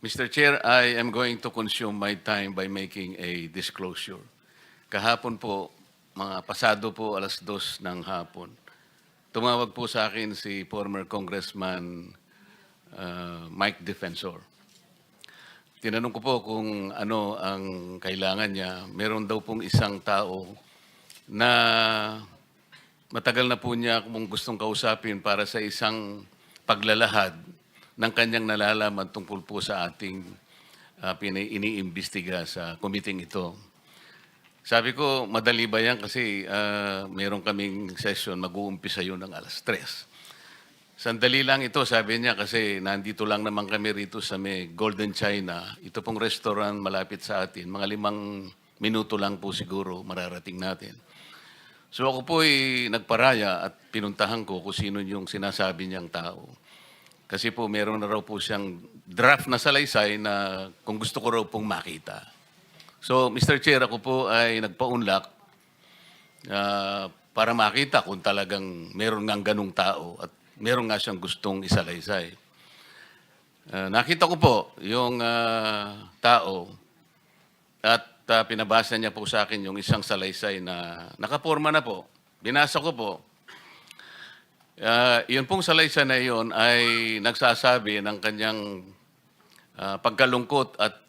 Mr. Chair, I am going to consume my time by making a disclosure. Kahapon po, mga pasado po alas 2 ng hapon, tumawag po sa akin si former Congressman Mike Defensor. Tinanong ko po kung ano ang kailangan niya. Meron daw pong isang tao na matagal na po niya kung gustong kausapin para sa isang paglalahad ng kanyang nalalaman tungkol po sa ating iniimbestiga sa committee ito. Sabi ko, madali ba yan kasi meron kaming session, mag-uumpisa yun ng alas 3. Sandali lang ito, sabi niya, kasi nandito lang naman kami rito sa may Golden China. Ito pong restaurant malapit sa atin. Mga 5 minuto lang po siguro mararating natin. So ako po ay nagparaya at pinuntahan ko kung sino yung sinasabi niyang tao. Kasi po meron na raw po siyang draft na salaysay na kung gusto ko raw pong makita. So Mr. Chair, ako po ay nagpaunlak para makita kung talagang meron ngang ganung tao at meron nga siyang gustong isalaysay. Nakita ko po yung tao at pinabasa niya po sa akin yung isang salaysay na nakaporma na po. Binasa ko po. Yun pong salaysay na yun ay nagsasabi ng kanyang pagkalungkot at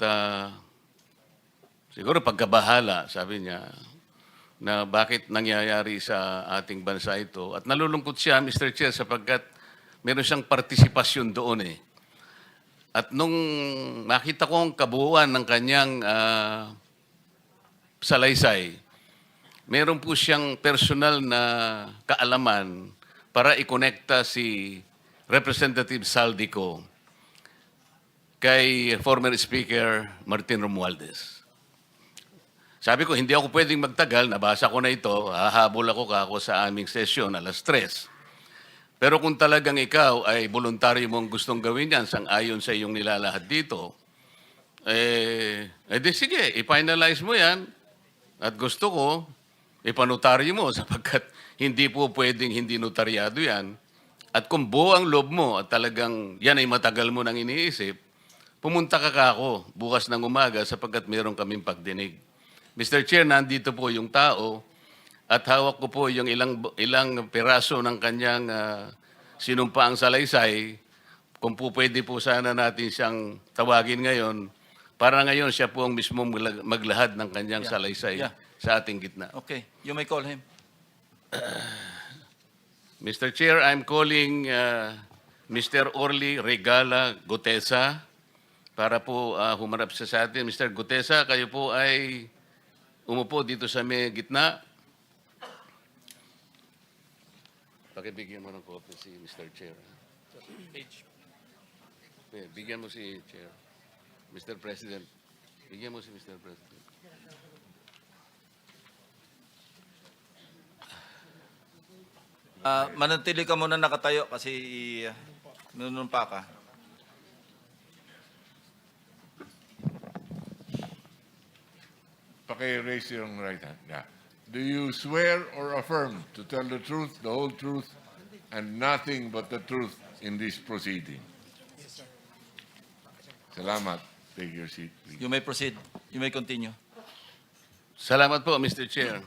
siguro pagkabahala, sabi niya, na bakit nangyayari sa ating bansa ito. At nalulungkot siya, Mr. Chair, sapagkat meron siyang partisipasyon doon eh. At nung nakita ko ang kabuuan ng kanyang salaysay, meron po siyang personal na kaalaman para ikonekta si Representative Saldico kay former Speaker Martin Romualdez. Sabi ko, hindi ako pwedeng magtagal, nabasa ko na ito, hahabol ako sa aming sesyon alas 3. Pero kung talagang ikaw ay voluntaryo mong gustong gawin yan, sang-ayon sa iyong nilalahad dito, di sige, i-finalize mo yan at gusto ko, ipanotaryo mo sapagkat hindi po pwedeng hindi notaryado yan. At kung buo ang loob mo at talagang yan ay matagal mo nang iniisip, pumunta ka ako bukas ng umaga sapagkat meron kaming pagdinig. Mr. Chair, nandito po yung tao at hawak ko po yung ilang piraso ng kanyang sinumpaang salaysay. Kung po pwede po sana natin siyang tawagin ngayon, para ngayon siya po ang mismong maglahad ng kanyang salaysay sa ating gitna. Okay, you may call him. Mr. Chair, I'm calling Mr. Orly Regala Gutesa para po humarap siya sa atin. Mr. Gutesa, kayo po ay umupo dito sa may gitna. Pakibigyan mo ng copy si Mr. Chair. Bigyan mo si Chair. Mr. President. Bigyan mo si Mr. President. Manatili ka muna nakatayo kasi nunumpa ka. Raise your right hand. Yeah. Do you swear or affirm to tell the truth, the whole truth, and nothing but the truth in this proceeding? Yes, sir. Salamat. Take your seat, please. You may proceed. You may continue. Salamat po, Mr. Chair.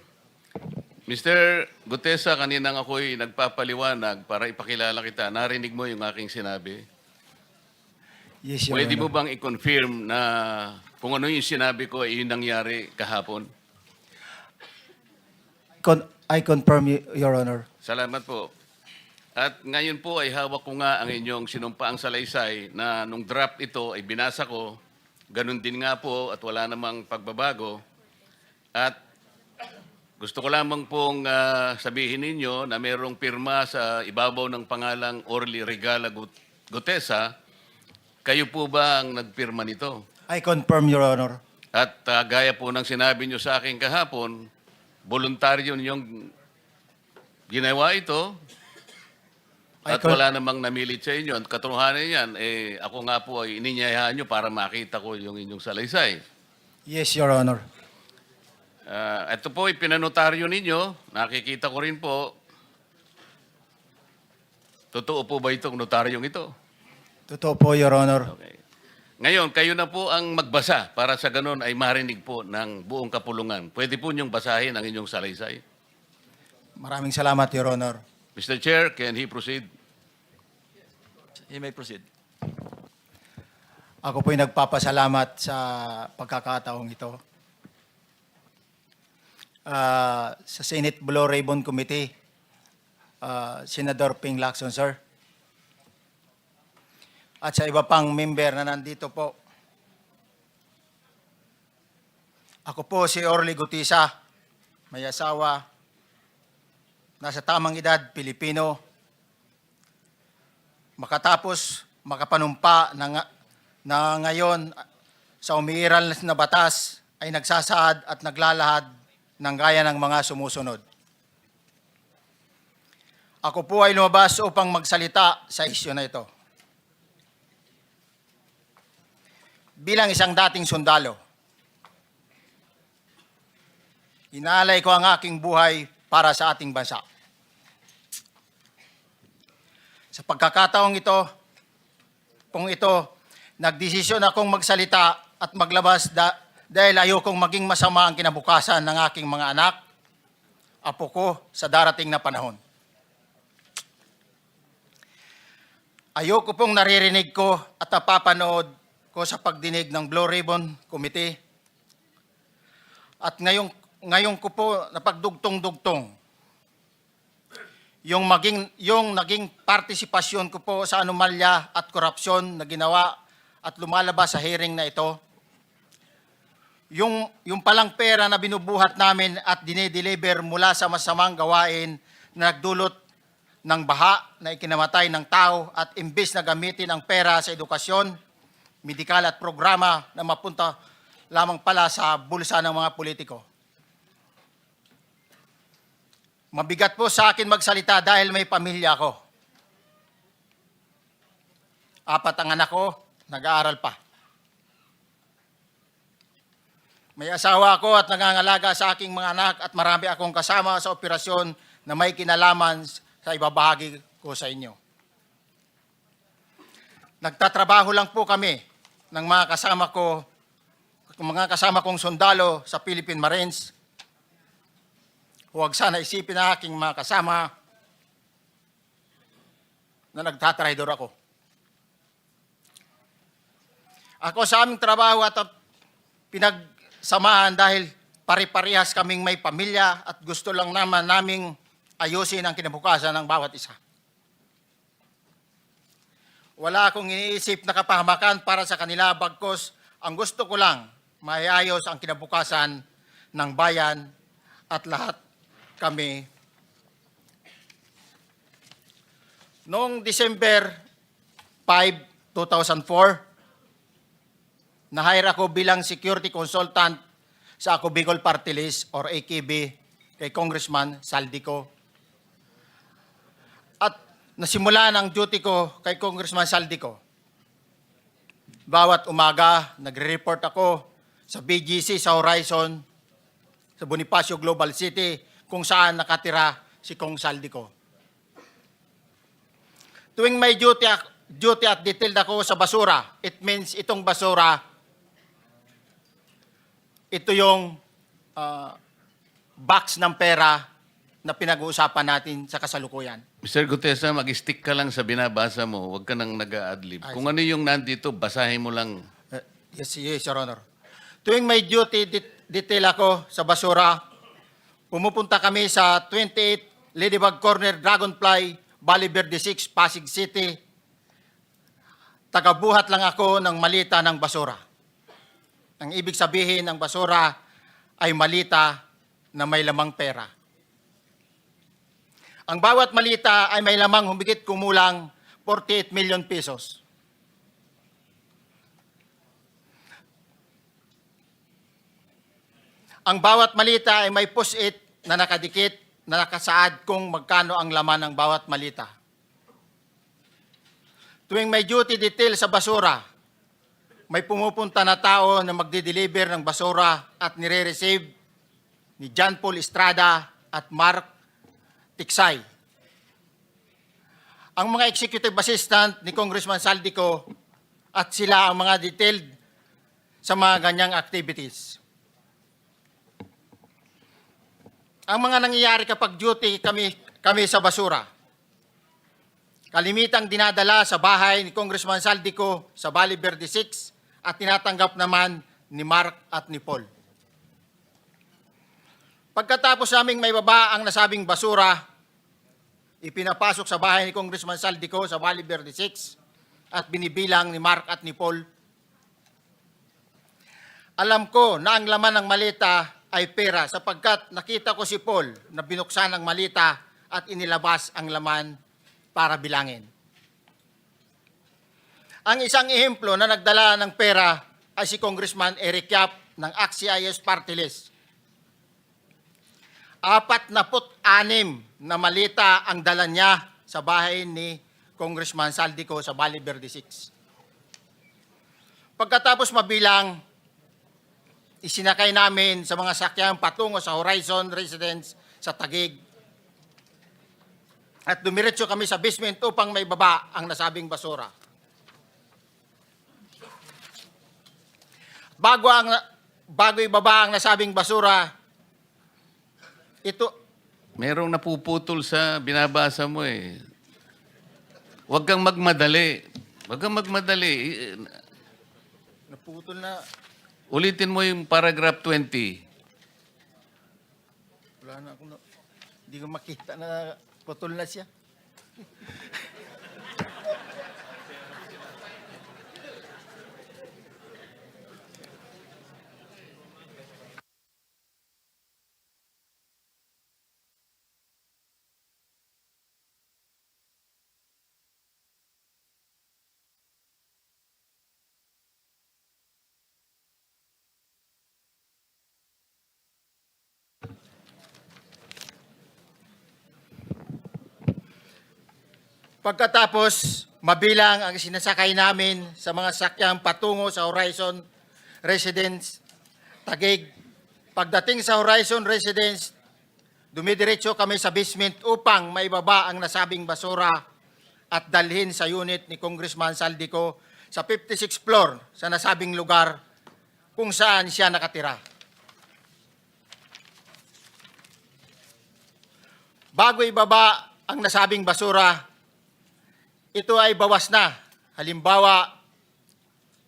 Mr. Gutesa, kaninang ako'y nagpapaliwanag para ipakilala kita. Narinig mo yung aking sinabi. Yes, Your Pwede mo Honor. bang i-confirm na kung ano yung sinabi ko ay yung nangyari kahapon? I confirm, Your Honor. Salamat po. At ngayon po ay hawak ko nga ang inyong sinumpaang salaysay na nung draft ito ay binasa ko. Ganun din nga po at wala namang pagbabago. At gusto ko lamang pong sabihin ninyo na mayroong pirma sa ibabaw ng pangalang Orly Regala Gutesa. Kayo po ba ang nagpirma nito? I confirm, Your Honor. At gaya po ng sinabi nyo sa akin kahapon, voluntaryo ninyong ginawa ito at wala namang namilit sa inyo. At katotohanan yan, ako nga po ay ininyayahan nyo para makita ko yung inyong salaysay. Yes, Your Honor. Ito po, ipinanotaryo ninyo. Nakikita ko rin po. Totoo po ba itong notaryong ito? Totoo po, Your Honor. Okay. Ngayon, kayo na po ang magbasa para sa ganun ay marinig po ng buong kapulungan. Pwede po niyong basahin ang inyong salaysay. Maraming salamat, Your Honor. Mr. Chair, can he proceed? He may proceed. Ako po'y nagpapasalamat sa pagkakataong ito. Sa Senate Blue Ribbon Committee, Senador Ping Lacson, sir. At sa iba pang member na nandito po. Ako po si Orly Gutisa, may asawa, nasa tamang edad, Pilipino. Makatapos makapanumpa na ngayon sa umiiral na batas ay nagsasaad at naglalahad ng gaya ng mga sumusunod. Ako po ay lumabas upang magsalita sa isyu na ito. Bilang isang dating sundalo, inaalay ko ang aking buhay para sa ating bansa. Sa pagkakataong ito, nagdesisyon akong magsalita at maglabas dahil ayokong maging masama ang kinabukasan ng aking mga anak, apo ko sa darating na panahon. Ayoko pong naririnig ko at napapanood ko sa pagdinig ng Blue Ribbon Committee. At ngayon ko po napagdugtong-dugtong yung naging partisipasyon ko po sa anomalya at korupsyon na ginawa at lumalabas sa hearing na ito. Yung palang pera na binubuhat namin at dinedeliver mula sa masamang gawain na nagdulot ng baha na ikinamatay ng tao at imbes na gamitin ang pera sa edukasyon, medikal at programa na mapunta lamang pala sa bulsa ng mga politiko. Mabigat po sa akin magsalita dahil may pamilya ko. 4 ang anak ko, nag-aaral pa. May asawa ako at nangangalaga sa aking mga anak at marami akong kasama sa operasyon na may kinalaman sa ibabahagi ko sa inyo. Nagtatrabaho lang po kami ng mga kasama kong sundalo sa Philippine Marines. Huwag sana isipin na aking mga kasama na nagtatraidor ako. Ako sa aming trabaho at pinagsamahan dahil pare-parehas kaming may pamilya at gusto lang naman naming ayusin ang kinabukasan ng bawat isa. Wala akong iniisip na kapahamakan para sa kanila, bagkus ang gusto ko lang maiayos ang kinabukasan ng bayan at lahat kami. Noong December 5, 2004, na-hire ako bilang security consultant sa Ako Bicol Party List or AKB kay Congressman Saldico. At nasimula ng duty ko kay Congressman Saldico. Bawat umaga, nagre-report ako sa BGC sa Horizon, sa Bonifacio Global City, kung saan nakatira si Kong Saldico. Tuwing may duty at detailed ako sa basura, it means itong basura, ito yung box ng pera na pinag-uusapan natin sa kasalukuyan. Mr. Gutesa, mag-stick ka lang sa binabasa mo. Huwag ka nang nag-a-adlib. Kung ano yung nandito, basahin mo lang. Yes, Your Honor. Tuwing may duty detail ako sa basura, pumupunta kami sa 28 Ladybug Corner, Dragonfly, Valle Verde 6, Pasig City. Tagabuhat lang ako ng malita ng basura. Ang ibig sabihin ng basura ay malita na may lamang pera. Ang bawat malita ay may lamang humigit kumulang 48 million pesos. Ang bawat malita ay may post-it na nakadikit na nakasaad kung magkano ang laman ng bawat malita. Tuwing may duty detail sa basura, may pumupunta na tao na magde-deliver ng basura at nire-receive ni John Paul Estrada at Mark Tiksay. Ang mga executive assistant ni Congressman Saldico at sila ang mga detailed sa mga ganyang activities. Ang mga nangyayari kapag duty kami sa basura, kalimitang dinadala sa bahay ni Congressman Saldico sa Valle Verde 6 at tinatanggap naman ni Mark at ni Paul. Pagkatapos naming may baba ang nasabing basura, ipinapasok sa bahay ni Congressman Saldico sa Valle Verde 6 at binibilang ni Mark at ni Paul. Alam ko na ang laman ng maleta ay pera sapagkat nakita ko si Paul na binuksan ang maleta at inilabas ang laman para bilangin. Ang isang ehemplo na nagdala ng pera ay si Congressman Eric Yap ng AXIS Party List. 46 na malita ang dala niya sa bahay ni Congressman Saldico sa Valle Verde 6. Pagkatapos mabilang, isinakay namin sa mga sakyan patungo sa Horizon Residence sa Taguig. At dumiretso kami sa basement upang may baba ang nasabing basura. Bago ibaba ang nasabing basura, ito, Merong napuputol sa binabasa mo eh. Huwag kang magmadali. Huwag kang magmadali. naputol na, Ulitin mo yung paragraph 20. wala na akong, hindi ko makita na putol na siya. Pagkatapos, mabilang ang sinasakay namin sa mga sakyang patungo sa Horizon Residence, Taguig. Pagdating sa Horizon Residence, dumidiretso kami sa basement upang maibaba ang nasabing basura at dalhin sa unit ni Congressman Saldico sa 56th floor sa nasabing lugar kung saan siya nakatira. Bago ibaba ang nasabing basura, ito ay bawas na. Halimbawa,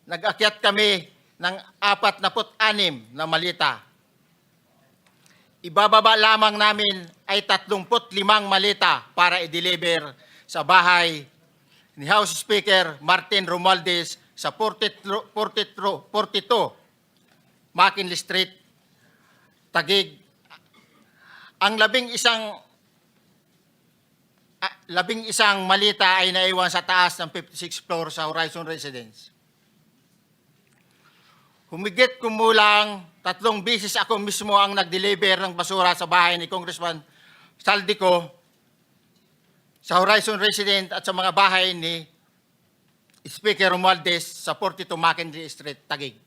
nag-akyat kami ng 46 na malita. Ibababa lamang namin ay 35 malita para i-deliver sa bahay ni House Speaker Martin Romualdez sa 42 McKinley Street, Taguig. Ang labing isang malita ay naiwan sa taas ng 56th floor sa Horizon Residence. Humigit kumulang 3 beses ako mismo ang nag-deliver ng basura sa bahay ni Congressman Saldico sa Horizon Residence at sa mga bahay ni Speaker Romualdez sa 42 McKinley Street, Taguig.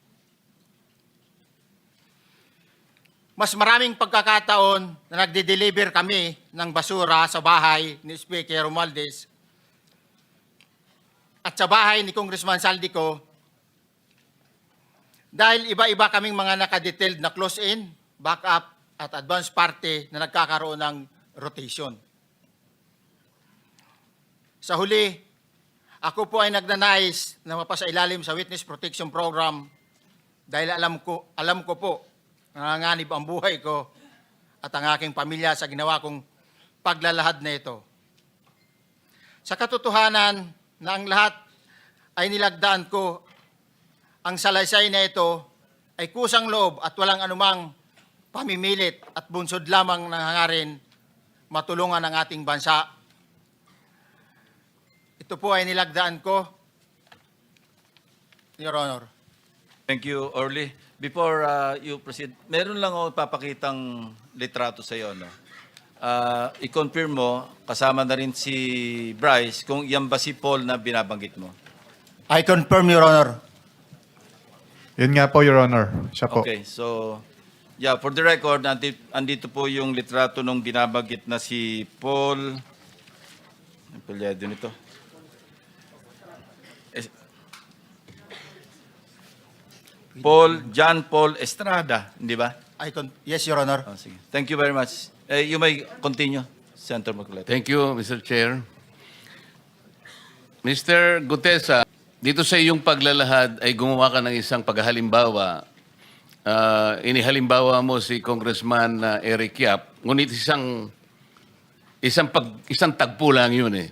Mas maraming pagkakataon na nagde-deliver kami ng basura sa bahay ni Speaker Romualdez at sa bahay ni Congressman Saldico dahil iba-iba kaming mga nakadetailed na close-in, backup at advance party na nagkakaroon ng rotation. Sa huli, ako po ay nagnanais na mapasailalim sa Witness Protection Program dahil alam ko po nanganganib ang buhay ko at ang aking pamilya sa ginawa kong paglalahad na ito. Sa katotohanan na ang lahat ay nilagdaan ko, ang salaysay na ito ay kusang loob at walang anumang pamimilit at bunsod lamang ng hangarin matulungan ang ating bansa. Ito po ay nilagdaan ko, Your Honor. Thank you, Orly. Before you proceed, meron lang ako papakitang litrato sa iyo. No? I-confirm mo, kasama na rin si Bryce, kung yan ba si Paul na binabanggit mo. I confirm, Your Honor. Yun nga po, Your Honor. Siya po. Okay, so, yeah, for the record, andito po yung litrato nung binabanggit na si Paul. Ang palyado nito. John Paul Estrada, hindi ba? Yes, Your Honor. Oh, sige. Thank you very much. You may continue, Senator Marcoleta. Thank you, Mr. Chair. Mr. Gutesa, dito sa iyong paglalahad ay gumawa ka ng isang paghalimbawa. Inihalimbawa mo si Congressman Eric Yap, ngunit isang tagpo lang yun eh.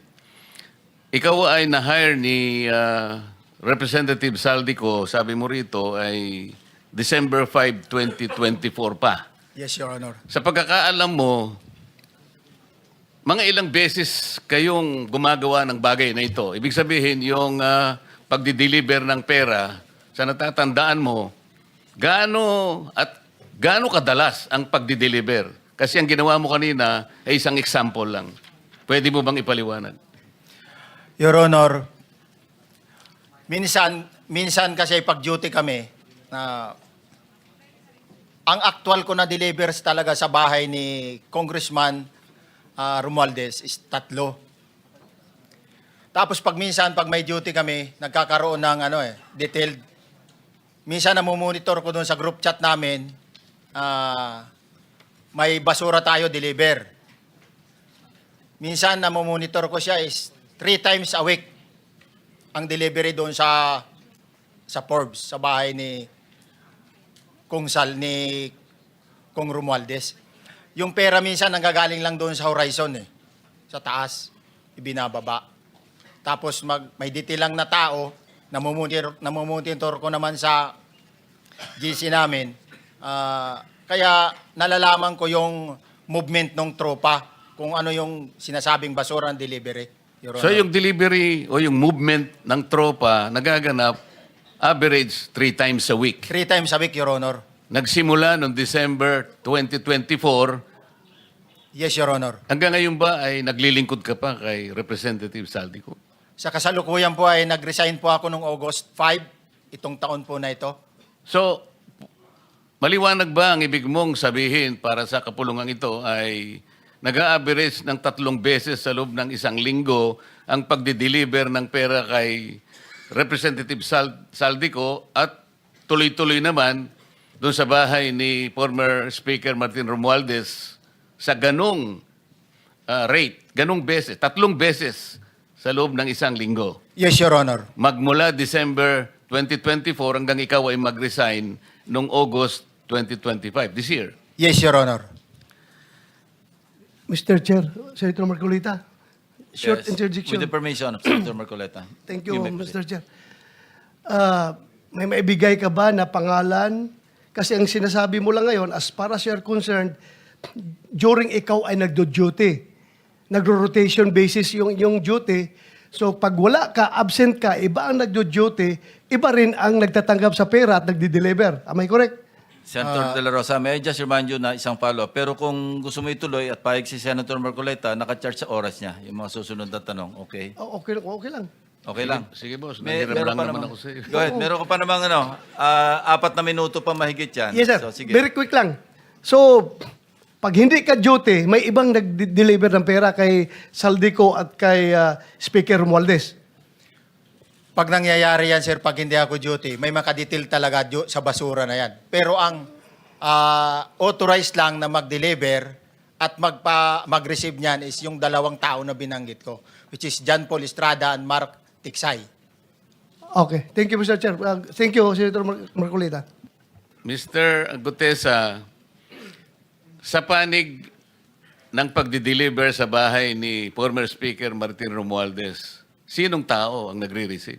Ikaw ay na-hire ni Representative Saldico, sabi mo rito, ay December 5, 2024 pa. Yes, Your Honor. Sa pagkakaalam mo, mga ilang beses kayong gumagawa ng bagay na ito. Ibig sabihin, yung pagdi-deliver ng pera, sa natatandaan mo, gaano kadalas ang pagdi-deliver? Kasi ang ginawa mo kanina ay isang example lang. Pwede mo bang ipaliwanag? Your Honor, minsan kasi pag-duty kami, na ang actual ko na delivers talaga sa bahay ni Congressman Romualdez is 3. Tapos pag may duty kami, nagkakaroon ng detailed. Minsan namumonitor ko doon sa group chat namin, may basura tayo deliver. Minsan namumonitor ko siya is 3 times a week ang delivery doon sa Forbes, sa bahay ni Kung Romualdez. Yung pera minsan nanggagaling lang doon sa horizon sa taas, ibinababa. Tapos may detail lang na tao, namumonitor ko naman sa GC namin. Kaya nalalaman ko yung movement ng tropa, kung ano yung sinasabing basura ng delivery. Your So Honor. yung delivery o yung movement ng tropa nagaganap average 3 times a week. 3 times a week, Your Honor. Nagsimula noong December 2024. Yes, Your Honor. Hanggang ngayon ba ay naglilingkod ka pa kay Representative Saldico? Sa kasalukuyan po ay nag-resign po ako noong August 5, itong taon po na ito. So, maliwanag ba ang ibig mong sabihin para sa kapulungan ito ay nag-a-average ng 3 beses sa loob ng isang linggo ang pagdi-deliver ng pera kay Representative Saldico at tuloy-tuloy naman doon sa bahay ni former Speaker Martin Romualdez sa ganong rate, ganong beses, 3 beses sa loob ng isang linggo. Yes, Your Honor. Magmula December 2024 hanggang ikaw ay mag-resign noong August 2025, this year. Yes, Your Honor. Mr. Chair, Senator Marcolita, short Yes. interjection. With the permission of Senator Marcoleta. Thank you, may proceed. Mr. Chair. May maibigay ka ba na pangalan? Kasi ang sinasabi mo lang ngayon, as far as you're concerned, during ikaw ay nagdo-duty, nagro-rotation basis yung duty. So pag wala ka, absent ka, iba ang nagdo-duty, iba rin ang nagtatanggap sa pera at nagdi-deliver. Am I correct? Senator De La Rosa, may I just remind you na isang follow-up. Pero kung gusto mo ituloy at pahig si Senator Marcoleta, naka-charge sa oras niya, yung mga susunod na tanong. Okay? Okay lang. Okay lang. Sige, boss. May- Nahiram meron lang pa naman namang- ako sa iyo. Go ahead. Meron ka pa namang 4 na minuto pa mahigit yan. Yes, sir. So, sige. Very quick lang. So, pag hindi ka duty, may ibang nag-deliver ng pera kay Saldico at kay Speaker Romualdez. Pag nangyayari yan, sir, pag hindi ako duty, may makadetail talaga sa basura na yan. Pero ang authorized lang na mag-deliver at mag-receive niyan is yung 2 tao na binanggit ko, which is John Paul Estrada and Mark Tiksay. Okay. Thank you, Mr. Chair. Thank you, Senator Marcolita. Mr. Gutesa, sa panig ng pagdi-deliver sa bahay ni former Speaker Martin Romualdez, sinong tao ang nagre-receive?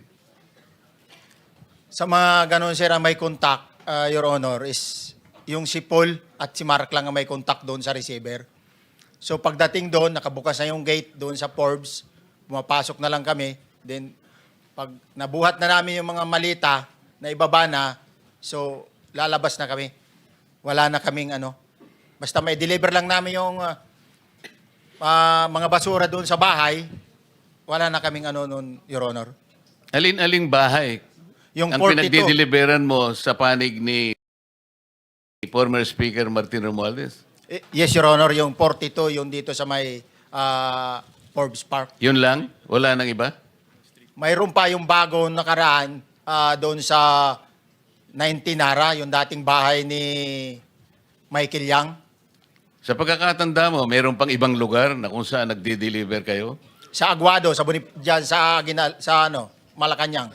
Sa mga ganun, sir, ang may contact, Your Honor, is yung si Paul at si Mark lang ang may contact doon sa receiver. So pagdating doon, nakabukas na yung gate doon sa Forbes, pumapasok na lang kami. Then pag nabuhat na namin yung mga malita na ibaba na, so lalabas na kami. Wala na kaming basta may deliver lang namin yung mga basura doon sa bahay, wala na kaming noon, Your Honor. Alin-aling bahay Yung ang 42. pinagdi-deliveran mo sa panig ni former Speaker Martin Romualdez? Yes, Your Honor, yung 42, yung dito sa may Forbes Park. Yun lang? Wala nang iba? Mayroon pa yung bago nakaraan doon sa 19 Nara, yung dating bahay ni Michael Yang. Sa pagkakatanda mo, mayroon pang ibang lugar na kung saan nagdi-deliver kayo? Sa Aguado, dyan sa Malacanang.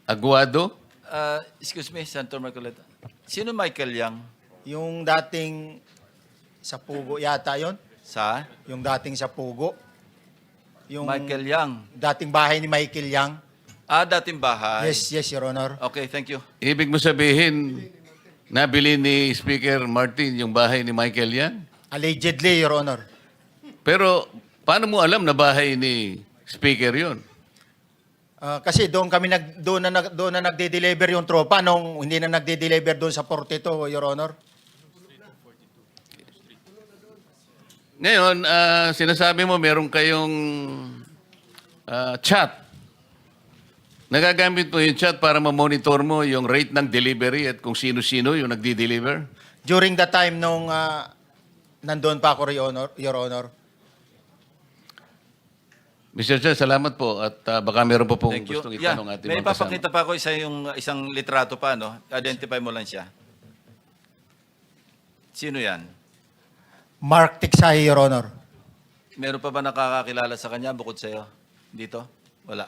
Aguado? Excuse me, Senator Marcoleta. Sino Michael Yang? Yung dating sa Pugo yata yon. Sa? Yung dating sa Pugo. Yung Michael Yang. dating bahay ni Michael Yang. Dating bahay. Yes, Your Honor. Okay, thank you. Ibig mo sabihin, nabili ni Speaker Martin yung bahay ni Michael yan? Allegedly, Your Honor. Pero paano mo alam na bahay ni Speaker yon? Kasi doon na nagde-deliver yung tropa nung hindi na nagde-deliver doon sa 42, Your Honor. Ngayon, sinasabi mo meron kayong chat. Nagagamit mo yung chat para ma-monitor mo yung rate ng delivery at kung sino-sino yung nagdi-deliver? During the time nung nandoon pa ako, Your Honor. Mr. Chair, salamat po at baka meron pa pong Thank you. gustong itanong ating May mga kasama. papakita pa ako isang litrato pa, no? Identify mo lang siya. Sino yan? Mark Tiksahi, Your Honor. Meron pa ba nakakakilala sa kanya bukod sa'yo? Dito? Wala.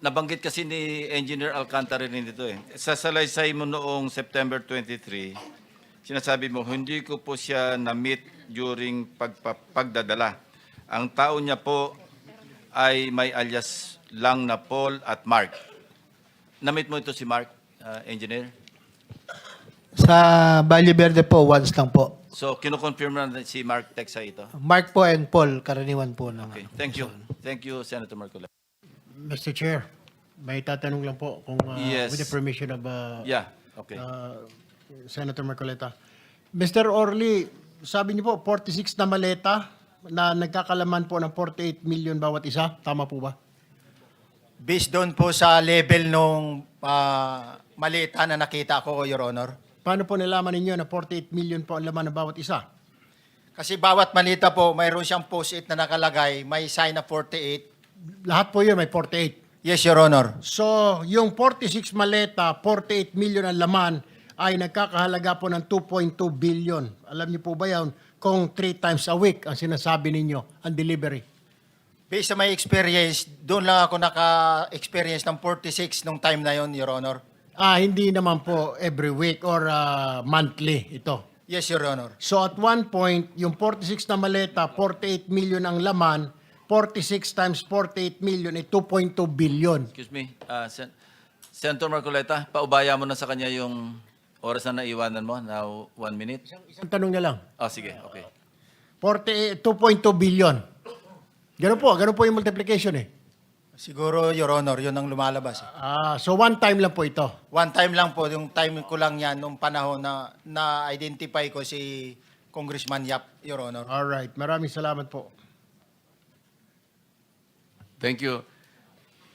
Nabanggit kasi ni Engineer Alcantara rin dito eh. Sa salaysay mo noong September 23, sinasabi mo, hindi ko po siya na-meet during pagdadala. Ang tao niya po ay may alias lang na Paul at Mark. Na-meet mo ito si Mark, Engineer? Sa Valle Verde po, once lang po. So, kinukonfirm na si Mark Texa ito? Mark po and Paul, karaniwan po ng Okay, thank you. Thank you, Senator Marcola. Mr. Chair, may tatanong lang po kung Yes. with the permission of Yeah, okay. Senator Marcoleta. Mr. Orly, sabi niyo po 46 na maleta na nagkakalaman po ng 48 million bawat isa. Tama po ba? Based doon po sa level nung malita na nakita ko, Your Honor. Paano po nalaman ninyo na 48 million po ang laman ng bawat isa? Kasi bawat malita po, mayroon siyang post-it na nakalagay, may sign na 48. Lahat po yun may 48. Yes, Your Honor. So, yung 46 maleta, 48 million ang laman ay nagkakahalaga po ng 2.2 billion. Alam niyo po ba yan kung 3 times a week ang sinasabi ninyo ang delivery? Based sa my experience, doon lang ako naka-experience ng 46 nung time na yon, Your Honor. Hindi naman po every week or monthly ito. Yes, Your Honor. So at one point, yung 46 na maleta, 48 million ang laman, 46 times 48 million ay 2.2 billion. Excuse me, Senator Marcoleta, paubaya mo na sa kanya yung oras na naiwanan mo, now 1 minute. Isang tanong na lang. Sige, okay. 2.2 billion. Ganun po yung multiplication eh. Siguro, Your Honor, yun ang lumalabas. So one time lang po ito. One time lang po, yung time ko lang yan, nung panahon na na-identify ko si Congressman Yap, Your Honor. Alright, maraming salamat po. Thank you.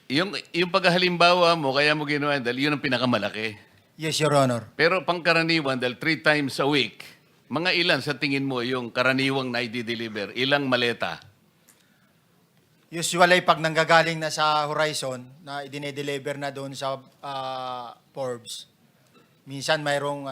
Yung paghalimbawa mo, kaya mo ginawa dahil yun ang pinakamalaki. Yes, Your Honor. Pero pangkaraniwan, dahil 3 times a week, mga ilan sa tingin mo yung karaniwang na i-deliver? Ilang maleta? Usually, pag nanggagaling na sa Horizon, na dinedeliver na doon sa Forbes, minsan mayroong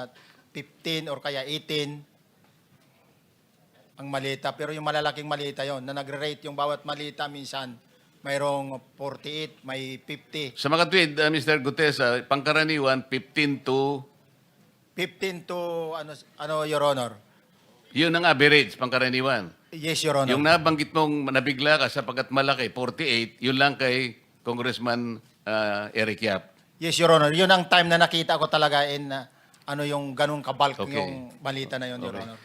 15 or kaya 18 ang malita. Pero yung malalaking malita yon na nagre-rate yung bawat malita, minsan mayroong 48, may 50. Sa mga tweet, Mr. Gutes, pangkaraniwan, 15 to, 15 to, Your Honor? yun ang average, pangkaraniwan. Yes, Your Honor. Yung nabanggit mong nabigla ka sapagkat malaki, 48, yun lang kay Congressman Eric Yap. Yes, Your Honor. Yun ang time na nakita ko talaga in yung ganung kabalk Okay. yung balita na yun, Your Okay. Honor.